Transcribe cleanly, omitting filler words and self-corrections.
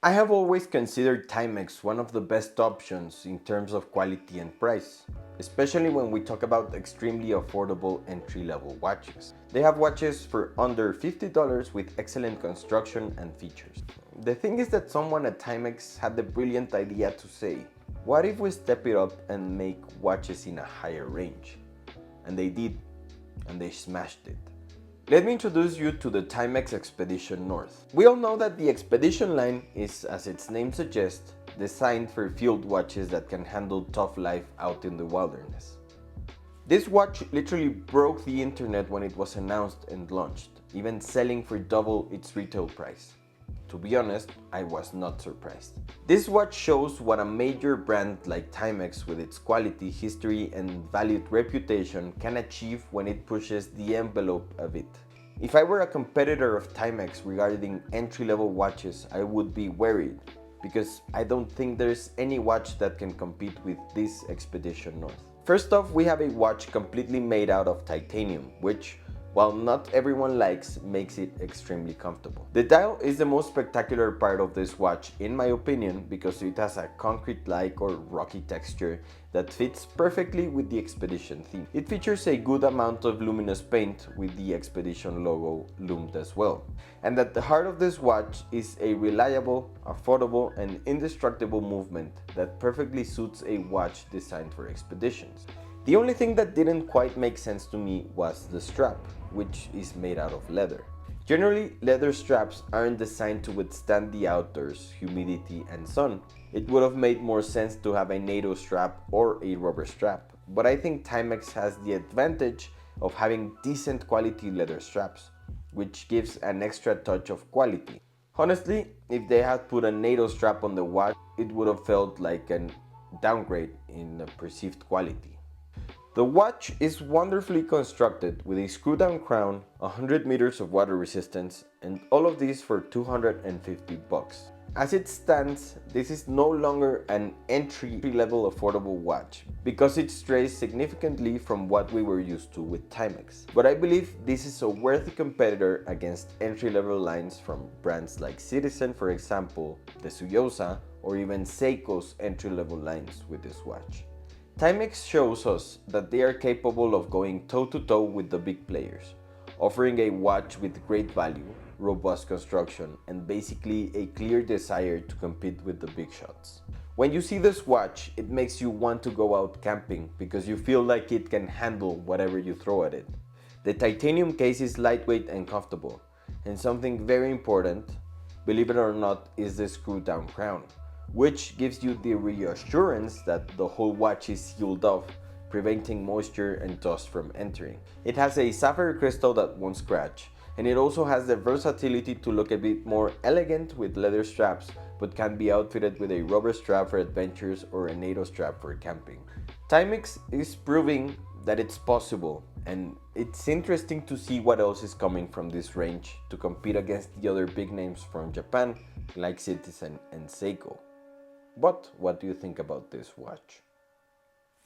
I have always considered Timex one of the best options in terms of quality and price, especially when we talk about extremely affordable entry-level watches. They have watches for under $50 with excellent construction and features. The thing is that someone at Timex had the brilliant idea to say, what if we step it up and make watches in a higher range? And they did, and they smashed it. Let me introduce you to the Timex Expedition North. We all know that the Expedition line is, as its name suggests, designed for field watches that can handle tough life out in the wilderness. This watch literally broke the internet when it was announced and launched, even selling for double its retail price. To be honest, I was not surprised. This watch shows what a major brand like Timex, with its quality, history, and valued reputation, can achieve when it pushes the envelope a bit. If I were a competitor of Timex regarding entry-level watches, I would be worried, because I don't think there's any watch that can compete with this Expedition North. First off, we have a watch completely made out of titanium, which, while not everyone likes, makes it extremely comfortable. The dial is the most spectacular part of this watch in my opinion, because it has a concrete-like or rocky texture that fits perfectly with the Expedition theme. It features a good amount of luminous paint with the Expedition logo loomed as well. And at the heart of this watch is a reliable, affordable, and indestructible movement that perfectly suits a watch designed for expeditions. The only thing that didn't quite make sense to me was the strap, which is made out of leather. Generally, leather straps aren't designed to withstand the outdoors, humidity, and sun. It would have made more sense to have a NATO strap or a rubber strap, but I think Timex has the advantage of having decent quality leather straps, which gives an extra touch of quality. Honestly, if they had put a NATO strap on the watch, it would have felt like a downgrade in perceived quality. The watch is wonderfully constructed with a screw-down crown, 100 meters of water resistance, and all of this for $250. As it stands, this is no longer an entry-level affordable watch, because it strays significantly from what we were used to with Timex. But I believe this is a worthy competitor against entry-level lines from brands like Citizen, for example, the Suyosa, or even Seiko's entry-level lines with this watch. Timex shows us that they are capable of going toe-to-toe with the big players, offering a watch with great value, robust construction, and basically a clear desire to compete with the big shots. When you see this watch, it makes you want to go out camping because you feel like it can handle whatever you throw at it. The titanium case is lightweight and comfortable, and something very important, believe it or not, is the screw-down crown, which gives you the reassurance that the whole watch is sealed off, preventing moisture and dust from entering. It has a sapphire crystal that won't scratch, and it also has the versatility to look a bit more elegant with leather straps, but can be outfitted with a rubber strap for adventures or a NATO strap for camping. Timex is proving that it's possible, and it's interesting to see what else is coming from this range to compete against the other big names from Japan like Citizen and Seiko. But what do you think about this watch?